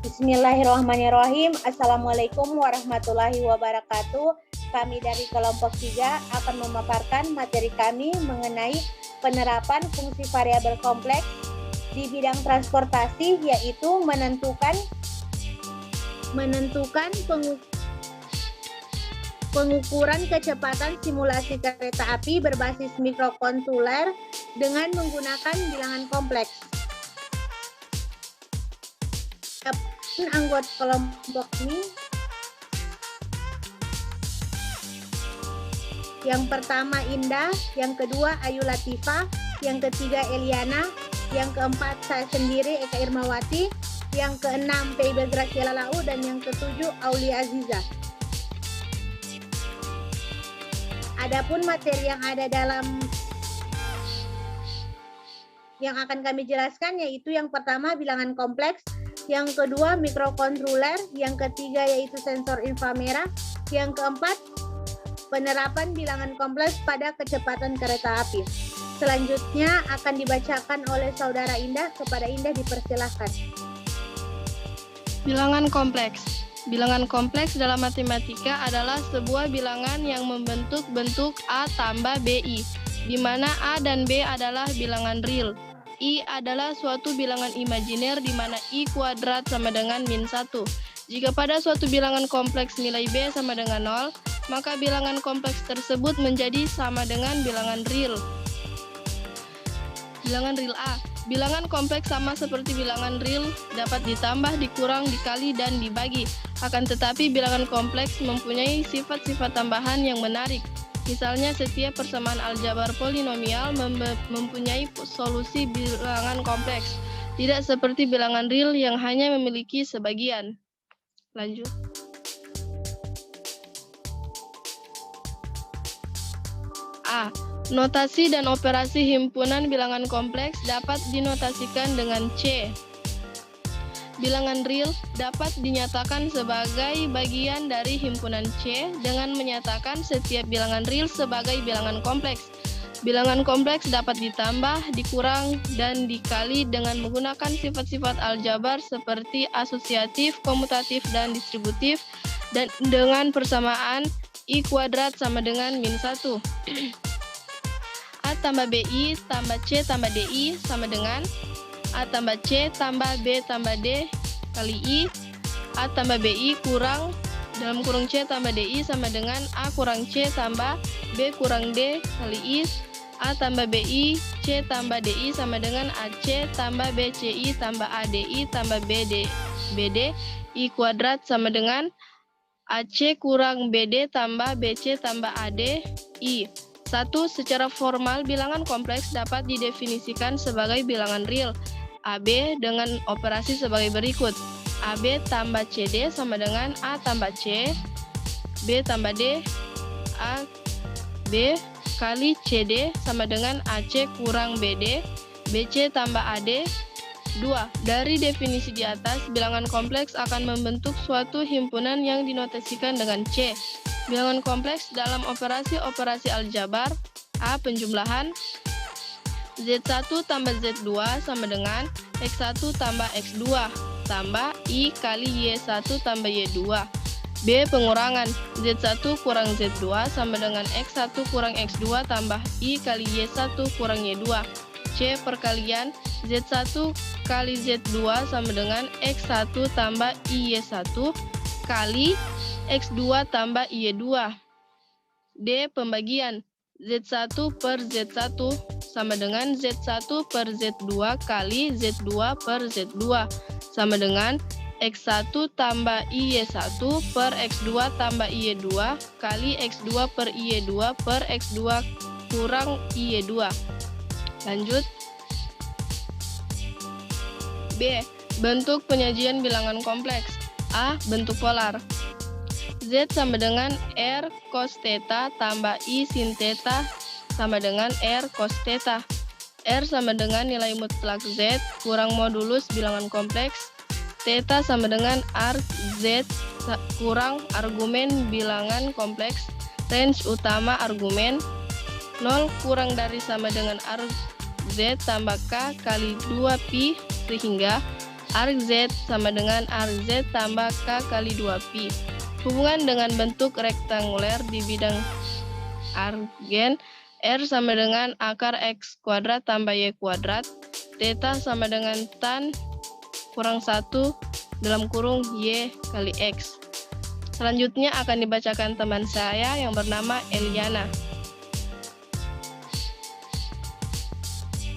Bismillahirrahmanirrahim. Assalamualaikum warahmatullahi wabarakatuh. Kami dari kelompok 3 akan memaparkan materi kami mengenai penerapan fungsi variabel kompleks di bidang transportasi, yaitu menentukan pengukuran kecepatan simulasi kereta api berbasis mikrokontroler dengan menggunakan bilangan kompleks. Anggota kelompok ini yang pertama Indah, yang kedua Ayu Latifah, yang ketiga Eliana, yang keempat saya sendiri Eka Irmawati, yang keenam Peibe Graciela Lau, dan yang ketujuh Aulia Aziza. Adapun materi yang ada yang akan kami jelaskan yaitu yang pertama bilangan kompleks, yang kedua mikrokontroler, yang ketiga yaitu sensor inframerah, yang keempat penerapan bilangan kompleks pada kecepatan kereta api. Selanjutnya akan dibacakan oleh Saudara Indah. Kepada Indah dipersilahkan. Bilangan kompleks. Bilangan kompleks dalam matematika adalah sebuah bilangan yang membentuk bentuk A tambah BI, di mana A dan B adalah bilangan real. I adalah suatu bilangan imajiner di mana I kuadrat sama dengan min 1. Jika pada suatu bilangan kompleks nilai B sama dengan 0, maka bilangan kompleks tersebut menjadi sama dengan bilangan real. Bilangan real A. Bilangan kompleks sama seperti bilangan real, dapat ditambah, dikurang, dikali, dan dibagi. Akan tetapi bilangan kompleks mempunyai sifat-sifat tambahan yang menarik. Misalnya, setiap persamaan aljabar polinomial mempunyai solusi bilangan kompleks, tidak seperti bilangan real yang hanya memiliki sebagian. Lanjut. A. Notasi dan operasi himpunan bilangan kompleks dapat dinotasikan dengan C. Bilangan real dapat dinyatakan sebagai bagian dari himpunan C dengan menyatakan setiap bilangan real sebagai bilangan kompleks. Bilangan kompleks dapat ditambah, dikurang, dan dikali dengan menggunakan sifat-sifat aljabar seperti asosiatif, komutatif, dan distributif, dan dengan persamaan I kuadrat sama dengan min 1. A tambah BI tambah C tambah DI sama dengan A tambah C tambah B tambah D kali I. A tambah BI kurang dalam kurung C tambah DI sama dengan A kurang C tambah B kurang D kali I. A tambah BI C tambah DI sama dengan AC tambah BCI tambah ADI tambah BD I kuadrat sama dengan AC kurang BD tambah BC tambah AD I. 1. Secara formal, bilangan kompleks dapat didefinisikan sebagai bilangan real. AB dengan operasi sebagai berikut. AB tambah CD sama dengan A tambah C, B tambah D, A, B kali CD sama dengan AC kurang BD, BC tambah AD. 2. Dari definisi di atas, bilangan kompleks akan membentuk suatu himpunan yang dinotasikan dengan C. Bilangan kompleks dalam operasi-operasi aljabar. A. Penjumlahan. Z1 tambah Z2 sama dengan X1 tambah X2 tambah I kali Y1 tambah Y2. B. Pengurangan. Z1 kurang Z2 sama dengan X1 kurang X2 tambah I kali Y1 kurang Y2. C. Perkalian. Z1 kali Z2 sama dengan X1 tambah IY1 kali X2 tambah Y2. D. Pembagian. Z1 per Z1 sama dengan Z1 per Z2 kali Z2 per Z2 sama dengan X1 tambah IY1 per X2 tambah IY2 kali X2 per IY2 per X2 kurang IY2. Lanjut. B. Bentuk penyajian bilangan kompleks. A. Bentuk polar. Z sama dengan R cos theta tambah I sin theta sama dengan R cos theta. R sama dengan nilai mutlak Z kurang modulus bilangan kompleks. Theta sama dengan arc Z kurang argumen bilangan kompleks. Range utama argumen. 0 kurang dari sama dengan arc Z tambah K kali 2 Pi sehingga arc Z sama dengan arc Z tambah K kali 2pi. Hubungan dengan bentuk rektanguler di bidang argen, R sama dengan akar X kuadrat tambah Y kuadrat, theta sama dengan tan kurang 1 dalam kurung Y kali X. Selanjutnya akan dibacakan teman saya yang bernama Eliana.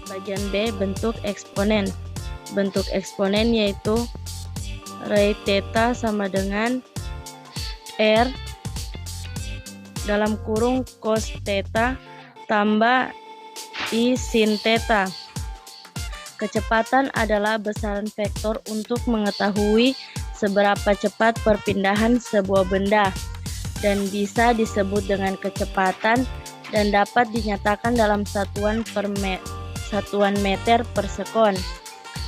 Bagian B, bentuk eksponen. Bentuk eksponen yaitu re theta sama dengan R dalam kurung cos theta tambah I sin theta. Kecepatan adalah besaran vektor untuk mengetahui seberapa cepat perpindahan sebuah benda dan bisa disebut dengan kecepatan dan dapat dinyatakan dalam satuan meter per sekon.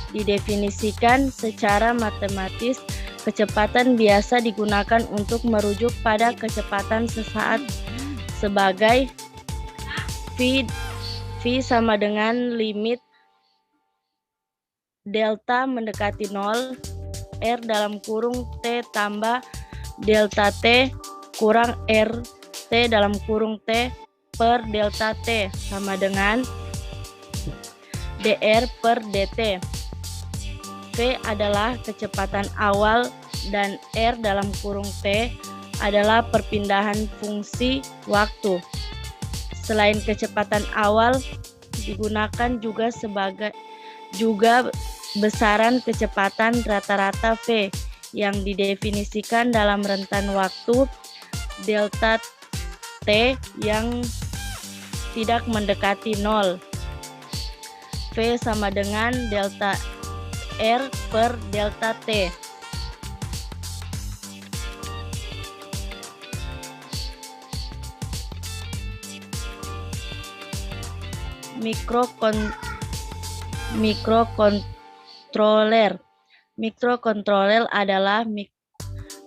Didefinisikan secara matematis, kecepatan biasa digunakan untuk merujuk pada kecepatan sesaat sebagai V sama dengan limit delta mendekati 0, R dalam kurung T tambah delta T kurang R T dalam kurung T per delta T sama dengan dr per dt. V adalah kecepatan awal dan R dalam kurung T adalah perpindahan fungsi waktu. Selain kecepatan awal digunakan juga besaran kecepatan rata-rata V yang didefinisikan dalam rentan waktu delta T yang tidak mendekati 0. V sama dengan delta R per delta T. Mikrokontroler. Mikrokontroler adalah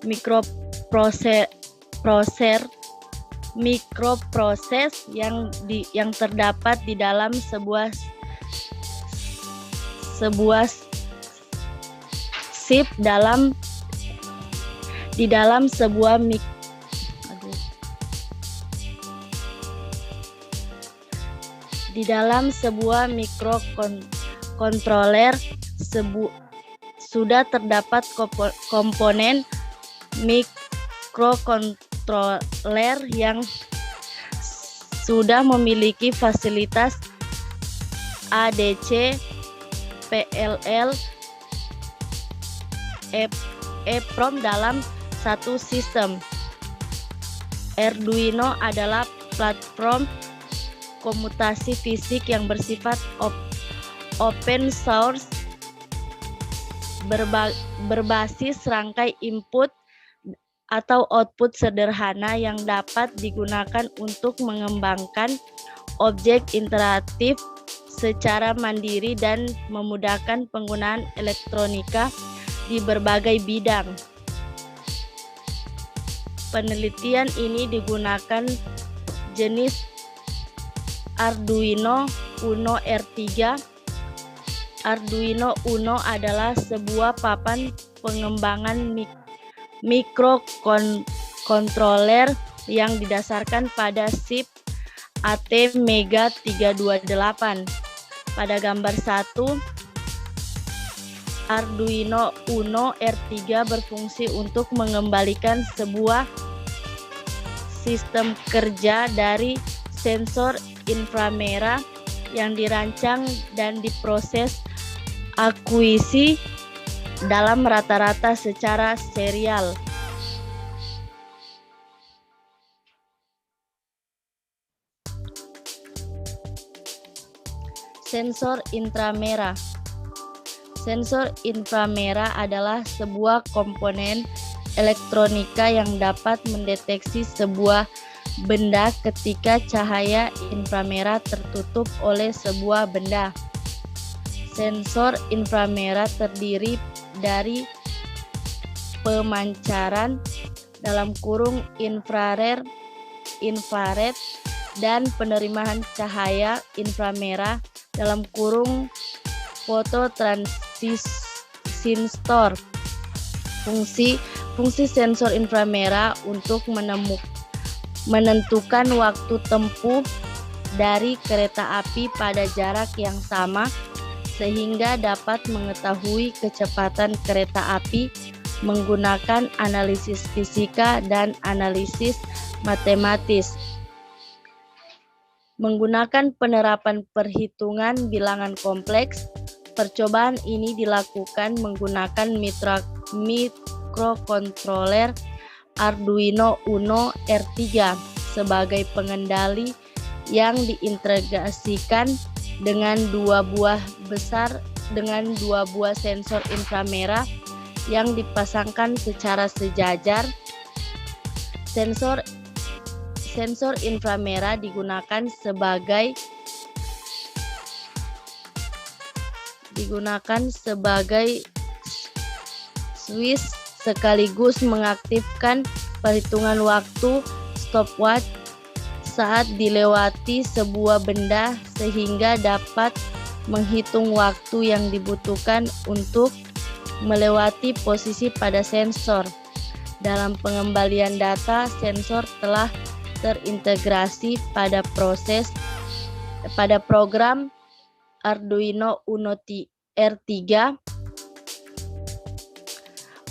mikroproses yang terdapat di dalam sebuah chip di dalam sebuah mikrokontroler sudah terdapat komponen mikrokontroler yang sudah memiliki fasilitas ADC, PLL, EEPROM dalam satu sistem. Arduino adalah platform komutasi fisik yang bersifat open source berbasis rangkai input atau output sederhana yang dapat digunakan untuk mengembangkan objek interaktif secara mandiri dan memudahkan penggunaan elektronika di berbagai bidang. Penelitian ini digunakan jenis Arduino Uno R3. Arduino Uno adalah sebuah papan pengembangan mikrokontroler yang didasarkan pada chip ATmega328. Pada gambar 1, Arduino Uno R3 berfungsi untuk mengembalikan sebuah sistem kerja dari sensor inframerah yang dirancang dan diproses akuisisi dalam rata-rata secara serial. Sensor inframerah. Sensor inframerah adalah sebuah komponen elektronika yang dapat mendeteksi sebuah benda ketika cahaya inframerah tertutup oleh sebuah benda. Sensor inframerah terdiri dari pemancaran dalam kurung infrared dan penerimaan cahaya inframerah dalam kurung fototransisi. sensor. Fungsi sensor inframerah untuk menentukan waktu tempuh dari kereta api pada jarak yang sama sehingga dapat mengetahui kecepatan kereta api menggunakan analisis fisika dan analisis matematis. Menggunakan penerapan perhitungan bilangan kompleks, percobaan ini dilakukan menggunakan mikrokontroler Arduino Uno R3 sebagai pengendali yang diintegrasikan dengan dua buah sensor inframerah yang dipasangkan secara sejajar. Sensor inframerah digunakan sebagai switch sekaligus mengaktifkan perhitungan waktu stopwatch saat dilewati sebuah benda sehingga dapat menghitung waktu yang dibutuhkan untuk melewati posisi pada sensor. Dalam pengembalian data, sensor telah terintegrasi pada program Arduino Uno R3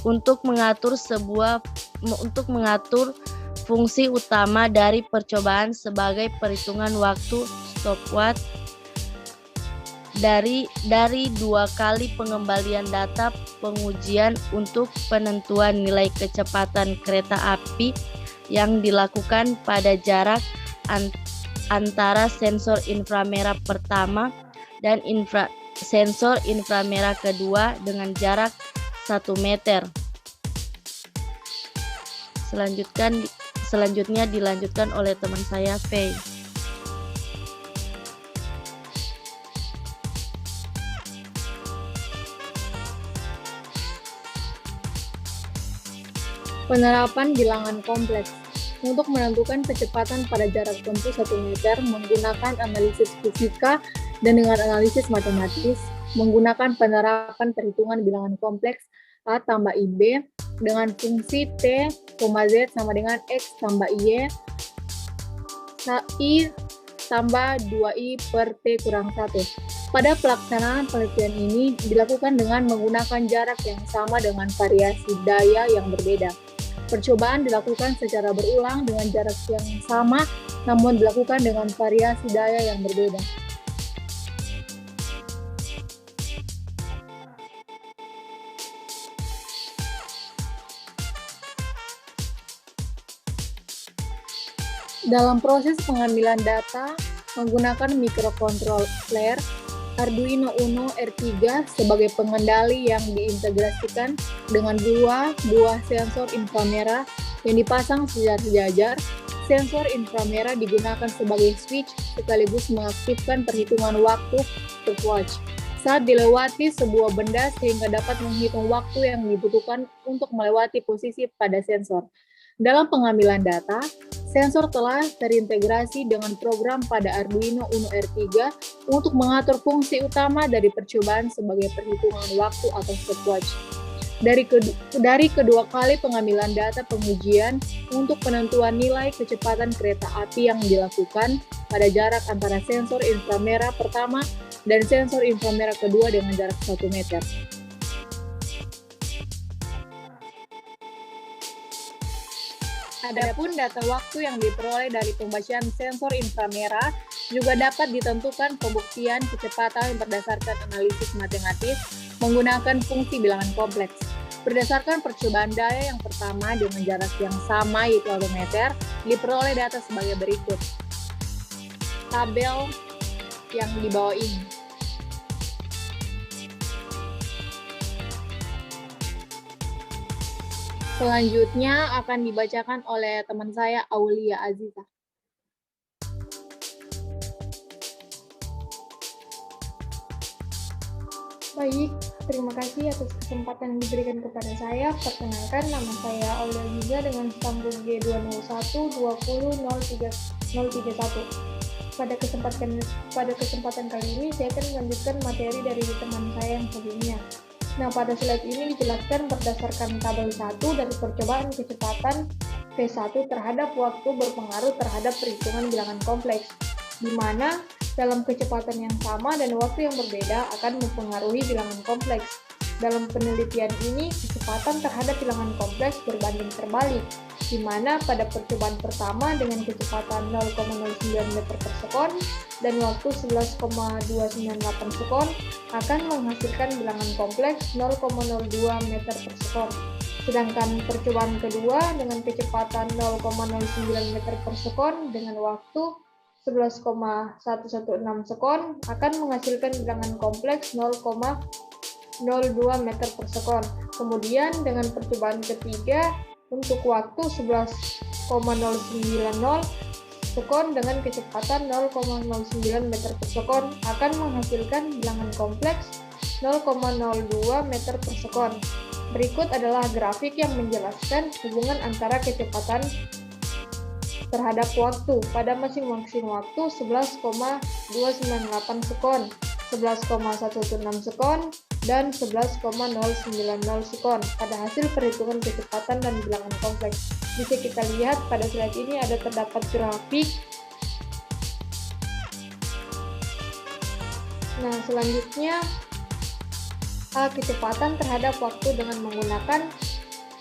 untuk mengatur fungsi utama dari percobaan sebagai perhitungan waktu stopwatch dari 2 kali pengembalian data pengujian untuk penentuan nilai kecepatan kereta api yang dilakukan pada jarak antara sensor inframerah pertama dan sensor inframerah kedua dengan jarak 1 meter. Selanjutnya dilanjutkan oleh teman saya, Faye. Penerapan bilangan kompleks untuk menentukan kecepatan pada jarak tempuh 1 meter menggunakan analisis fisika dan dengan analisis matematis, menggunakan penerapan perhitungan bilangan kompleks A tambah IB dengan fungsi T, Z sama dengan X tambah Y, I tambah 2I per T kurang 1. Pada pelaksanaan penelitian ini dilakukan dengan menggunakan jarak yang sama dengan variasi daya yang berbeda. Percobaan dilakukan secara berulang dengan jarak yang sama, namun dilakukan dengan variasi daya yang berbeda. Dalam proses pengambilan data, menggunakan mikrokontroler Arduino Uno R3 sebagai pengendali yang diintegrasikan dengan 2 buah sensor inframerah yang dipasang secara sejajar. Sensor inframerah digunakan sebagai switch sekaligus mengaktifkan perhitungan waktu stopwatch saat dilewati sebuah benda sehingga dapat menghitung waktu yang dibutuhkan untuk melewati posisi pada sensor. Dalam pengambilan data, sensor telah terintegrasi dengan program pada Arduino Uno R3 untuk mengatur fungsi utama dari percobaan sebagai perhitungan waktu atau stopwatch. Dari kedua kali pengambilan data pengujian untuk penentuan nilai kecepatan kereta api yang dilakukan pada jarak antara sensor inframerah pertama dan sensor inframerah kedua dengan jarak 1 meter. Adapun data waktu yang diperoleh dari pembacaan sensor inframerah juga dapat ditentukan pembuktian kecepatan berdasarkan analisis matematis menggunakan fungsi bilangan kompleks. Berdasarkan percobaan daya yang pertama dengan jarak yang sama yaitu 1 meter, diperoleh data sebagai berikut. Tabel yang di bawah ini. Selanjutnya akan dibacakan oleh teman saya Aulia Aziza. Baik, terima kasih atas kesempatan yang diberikan kepada saya. Perkenalkan, nama saya Aulia Aziza dengan sampul G201200331. Pada kesempatan kali ini, saya akan melanjutkan materi dari teman saya yang sebelumnya. Nah, pada slide ini dijelaskan berdasarkan tabel 1 dari percobaan kecepatan V1 terhadap waktu berpengaruh terhadap perhitungan bilangan kompleks, di mana dalam kecepatan yang sama dan waktu yang berbeda akan mempengaruhi bilangan kompleks. Dalam penelitian ini, kecepatan terhadap bilangan kompleks berbanding terbalik, di mana pada percobaan pertama dengan kecepatan 0,09 meter per sekon dan waktu 11,298 sekon akan menghasilkan bilangan kompleks 0,02 meter per sekon. Sedangkan percobaan kedua dengan kecepatan 0,09 meter per sekon dengan waktu 11,116 sekon akan menghasilkan bilangan kompleks 0,02 meter per sekon. Kemudian dengan percobaan ketiga untuk waktu 11,090 sekon dengan kecepatan 0,09 meter per sekon akan menghasilkan bilangan kompleks 0,02 meter per sekon. Berikut adalah grafik yang menjelaskan hubungan antara kecepatan terhadap waktu pada masing-masing waktu 11,298 sekon, 11,116 sekon, dan 11,090 sekon pada hasil perhitungan kecepatan dan bilangan kompleks. Bisa kita lihat pada slide ini ada terdapat grafik. Nah, selanjutnya kecepatan terhadap waktu dengan menggunakan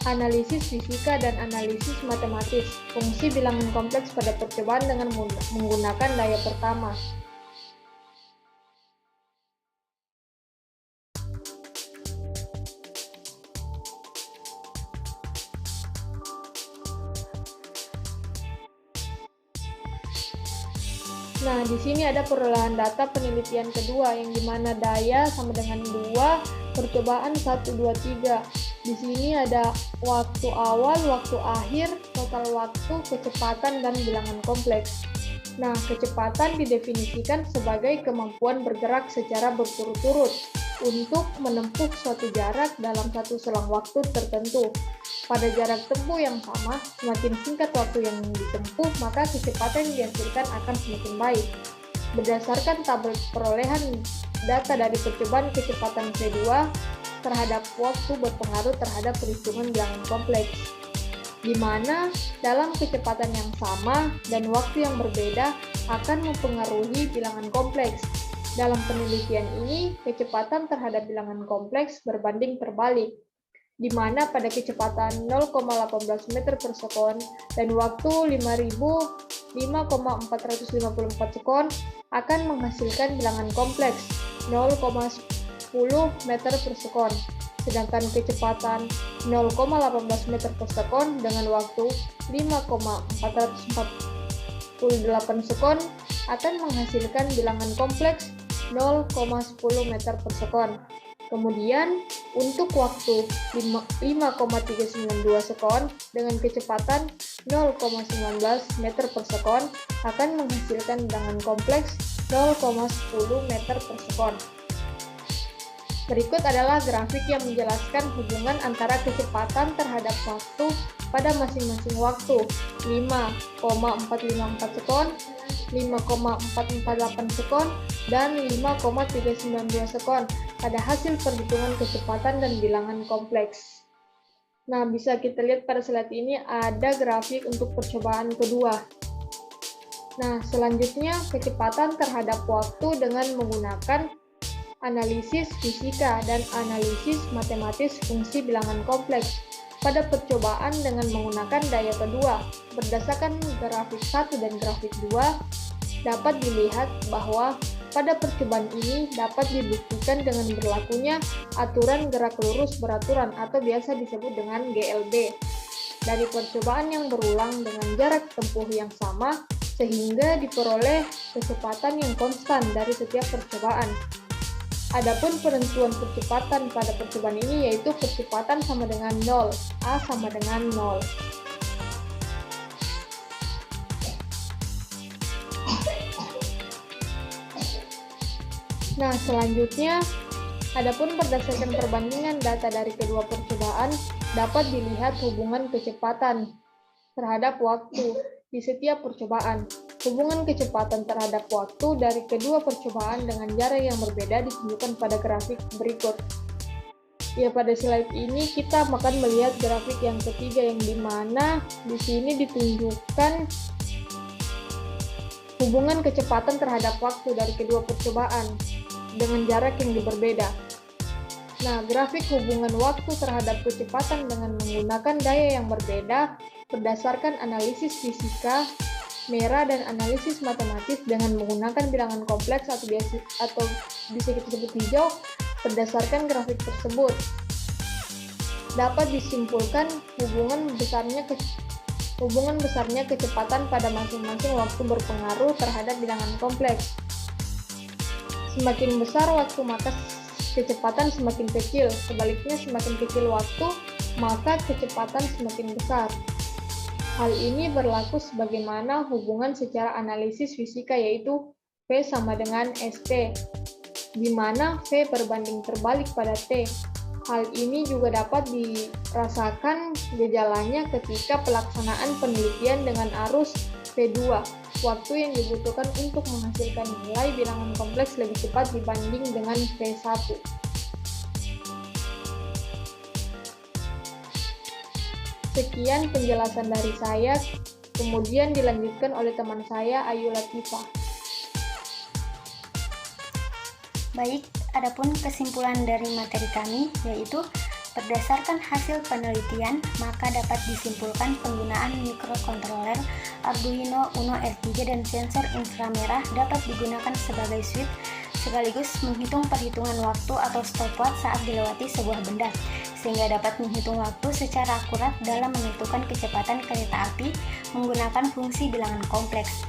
analisis fisika dan analisis matematis. Fungsi bilangan kompleks pada percobaan dengan menggunakan daya pertama. Nah, di sini ada perolehan data penelitian kedua yang dimana daya sama dengan 2, percobaan 1, 2, 3. Di sini ada waktu awal, waktu akhir, total waktu, kecepatan, dan bilangan kompleks. Nah, kecepatan didefinisikan sebagai kemampuan bergerak secara berturut-turut untuk menempuh suatu jarak dalam satu selang waktu tertentu. Pada jarak tempuh yang sama, semakin singkat waktu yang ditempuh, maka kecepatan yang dihasilkan akan semakin baik. Berdasarkan tabel perolehan data dari percobaan kecepatan V2 terhadap waktu berpengaruh terhadap perhitungan bilangan kompleks, di mana dalam kecepatan yang sama dan waktu yang berbeda akan mempengaruhi bilangan kompleks. Dalam penelitian ini, kecepatan terhadap bilangan kompleks berbanding terbalik, di mana pada kecepatan 0,18 meter per sekon dan waktu 5,454 sekon akan menghasilkan bilangan kompleks 0,10 meter per sekon. Sedangkan kecepatan 0,18 meter per sekon dengan waktu 5,448 sekon akan menghasilkan bilangan kompleks 0,10 meter per sekon. Kemudian, untuk waktu 5,392 sekon dengan kecepatan 0,19 meter per sekon akan menghasilkan bilangan kompleks 0,10 meter per sekon. Berikut adalah grafik yang menjelaskan hubungan antara kecepatan terhadap waktu pada masing-masing waktu 5,454 sekon, 5,448 sekon, dan 5,392 sekon pada hasil perhitungan kecepatan dan bilangan kompleks. Nah, bisa kita lihat pada slide ini ada grafik untuk percobaan kedua. Nah, selanjutnya kecepatan terhadap waktu dengan menggunakan analisis fisika dan analisis matematis fungsi bilangan kompleks. Pada percobaan dengan menggunakan daya kedua, berdasarkan grafik 1 dan grafik 2, dapat dilihat bahwa pada percobaan ini dapat dibuktikan dengan berlakunya aturan gerak lurus beraturan atau biasa disebut dengan GLB. Dari percobaan yang berulang dengan jarak tempuh yang sama, sehingga diperoleh kecepatan yang konstan dari setiap percobaan. Adapun penentuan percepatan pada percobaan ini yaitu percepatan sama dengan 0, A sama dengan 0. Nah, selanjutnya, adapun berdasarkan perbandingan data dari kedua percobaan, dapat dilihat hubungan kecepatan terhadap waktu di setiap percobaan. Hubungan kecepatan terhadap waktu dari kedua percobaan dengan jarak yang berbeda ditunjukkan pada grafik berikut. Ya, pada slide ini kita akan melihat grafik yang ketiga yang dimana di sini ditunjukkan hubungan kecepatan terhadap waktu dari kedua percobaan dengan jarak yang berbeda. Nah, grafik hubungan waktu terhadap kecepatan dengan menggunakan daya yang berbeda berdasarkan analisis fisika merah dan analisis matematis dengan menggunakan bilangan kompleks atau bisa kita sebut hijau berdasarkan grafik tersebut. Dapat disimpulkan hubungan besarnya kecepatan pada masing-masing waktu berpengaruh terhadap bilangan kompleks. Semakin besar waktu maka kecepatan semakin kecil, sebaliknya semakin kecil waktu maka kecepatan semakin besar. Hal ini berlaku sebagaimana hubungan secara analisis fisika yaitu V sama dengan ST, di mana V berbanding terbalik pada T. Hal ini juga dapat dirasakan gejalanya ketika pelaksanaan penelitian dengan arus V2. Waktu yang dibutuhkan untuk menghasilkan nilai bilangan kompleks lebih cepat dibanding dengan V1. Sekian penjelasan dari saya, kemudian dilanjutkan oleh teman saya, Ayu Latifah. Baik, adapun kesimpulan dari materi kami yaitu berdasarkan hasil penelitian, maka dapat disimpulkan penggunaan mikrokontroler Arduino Uno R3 dan sensor inframerah dapat digunakan sebagai switch sekaligus menghitung perhitungan waktu atau stopwatch saat dilewati sebuah benda, sehingga dapat menghitung waktu secara akurat dalam menentukan kecepatan kereta api menggunakan fungsi bilangan kompleks.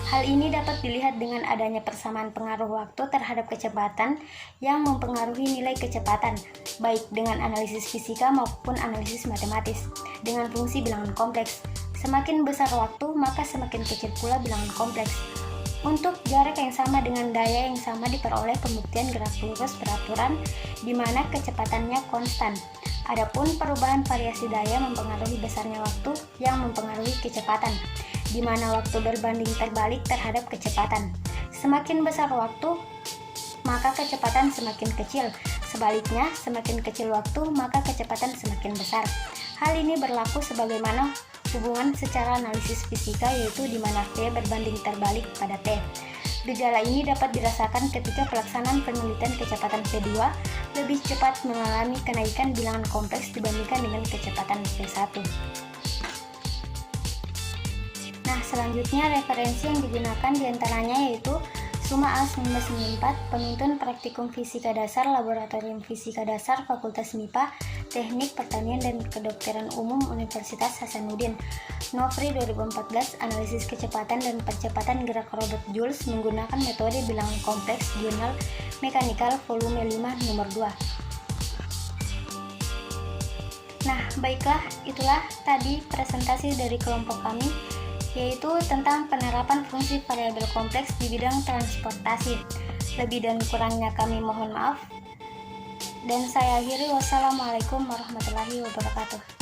Hal ini dapat dilihat dengan adanya persamaan pengaruh waktu terhadap kecepatan yang mempengaruhi nilai kecepatan, baik dengan analisis fisika maupun analisis matematis, dengan fungsi bilangan kompleks. Semakin besar waktu, maka semakin kecil pula bilangan kompleks. Untuk jarak yang sama dengan daya yang sama diperoleh pembuktian gerak lurus peraturan di mana kecepatannya konstan. Adapun perubahan variasi daya mempengaruhi besarnya waktu yang mempengaruhi kecepatan, di mana waktu berbanding terbalik terhadap kecepatan. Semakin besar waktu, maka kecepatan semakin kecil. Sebaliknya, semakin kecil waktu, maka kecepatan semakin besar. Hal ini berlaku sebagaimana hubungan secara analisis fisika, yaitu di mana V berbanding terbalik pada T. Gejala ini dapat dirasakan ketika pelaksanaan penelitian kecepatan V2 lebih cepat mengalami kenaikan bilangan kompleks dibandingkan dengan kecepatan V1. Nah, selanjutnya referensi yang digunakan diantaranya yaitu Suma A1994, Penuntun Praktikum Fisika Dasar Laboratorium Fisika Dasar Fakultas MIPA, Teknik Pertanian dan Kedokteran Umum Universitas Hasanuddin. Nofri 2014, Analisis Kecepatan dan Percepatan Gerak Robot Jules menggunakan metode bilangan kompleks Jurnal Mechanical Volume 5 nomor 2. Nah, baiklah, itulah tadi presentasi dari kelompok kami, yaitu tentang penerapan fungsi variabel kompleks di bidang transportasi. Lebih dan kurangnya kami mohon maaf. Dan saya akhiri, wassalamualaikum warahmatullahi wabarakatuh.